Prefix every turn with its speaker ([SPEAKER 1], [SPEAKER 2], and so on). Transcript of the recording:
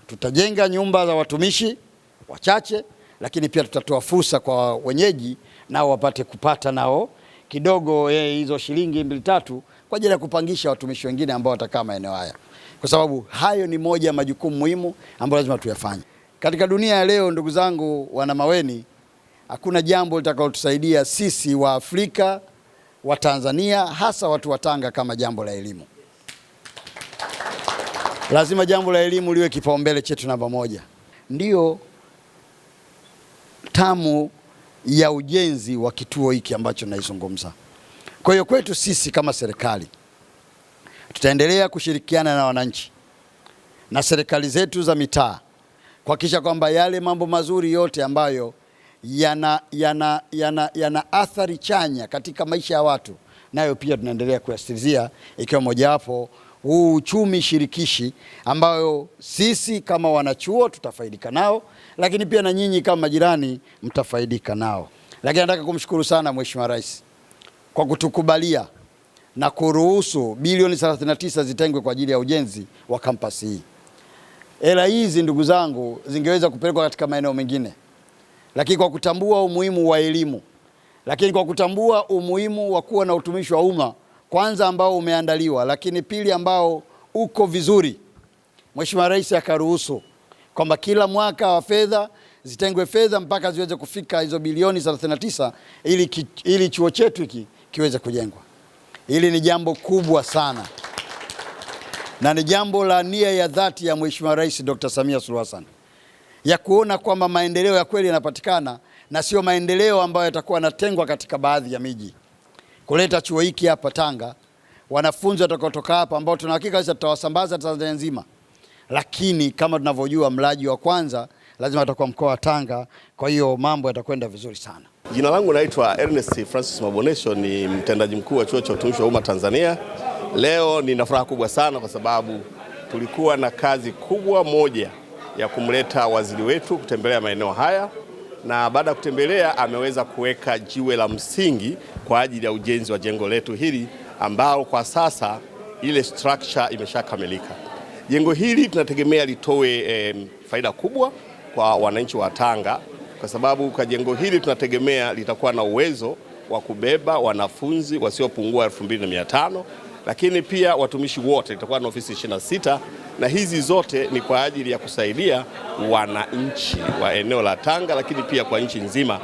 [SPEAKER 1] Tutajenga nyumba za watumishi wachache, lakini pia tutatoa fursa kwa wenyeji nao wapate kupata nao kidogo hizo shilingi 2-3 kwa ajili ya kupangisha watumishi wengine ambao watakaa maeneo haya, kwa sababu hayo ni moja ya majukumu muhimu ambayo lazima tuyafanye. Katika dunia ya leo, ndugu zangu wana Maweni, hakuna jambo litakalotusaidia sisi wa Afrika, wa Tanzania, hasa watu wa Tanga kama jambo la elimu. Lazima jambo la elimu liwe kipaumbele chetu namba 1. Ndio tamu ya ujenzi wa kituo hiki ambacho naizungumza. Kwa hiyo kwetu sisi kama serikali tutaendelea kushirikiana na wananchi na serikali zetu za mitaa kuhakikisha kwamba yale mambo mazuri yote ambayo yana athari chanya katika maisha ya watu, nayo pia tunaendelea kuyasisitizia, ikiwa mojawapo huu uchumi shirikishi ambayo sisi kama wanachuo tutafaidika nao, lakini pia na nyinyi kama majirani mtafaidika nao. Lakini nataka kumshukuru sana Mheshimiwa Rais kwa kutukubalia na kuruhusu bilioni 39 zitengwe kwa ajili ya ujenzi wa kampasi hii. Hela hizi ndugu zangu zingeweza kupelekwa katika maeneo mengine, lakini kwa kutambua umuhimu wa elimu, lakini kwa kutambua umuhimu wa kuwa na utumishi wa umma kwanza ambao umeandaliwa, lakini pili ambao uko vizuri, Mheshimiwa Rais akaruhusu kwamba kila mwaka wa fedha zitengwe fedha mpaka ziweze kufika hizo bilioni 39 ili chuo chetu hiki kiweze kujengwa. Hili ni jambo kubwa sana na ni jambo la nia ya dhati ya Mheshimiwa Rais Dr. Samia Suluhu Hassan ya kuona kwamba maendeleo ya kweli yanapatikana na sio maendeleo ambayo yatakuwa yanatengwa katika baadhi ya miji. Kuleta chuo hiki hapa Tanga, wanafunzi watakaotoka hapa ambao tuna hakika tutawasambaza Tanzania nzima, lakini kama tunavyojua mlaji wa kwanza lazima atakuwa mkoa wa Tanga. Kwa hiyo mambo yatakwenda vizuri sana.
[SPEAKER 2] Jina langu naitwa Ernest Francis Mabonesho, ni mtendaji mkuu wa Chuo cha Utumishi wa Umma Tanzania. Leo nina furaha kubwa sana kwa sababu tulikuwa na kazi kubwa moja ya kumleta waziri wetu kutembelea maeneo haya, na baada ya kutembelea ameweza kuweka jiwe la msingi kwa ajili ya ujenzi wa jengo letu hili ambao kwa sasa ile structure imeshakamilika. Jengo hili tunategemea litoe faida kubwa kwa wananchi wa Tanga, kwa sababu kwa jengo hili tunategemea litakuwa na uwezo wa kubeba wanafunzi wasiopungua 2500, lakini pia watumishi wote, litakuwa na ofisi 26, na hizi zote ni kwa ajili ya kusaidia wananchi wa eneo la Tanga, lakini pia kwa nchi nzima.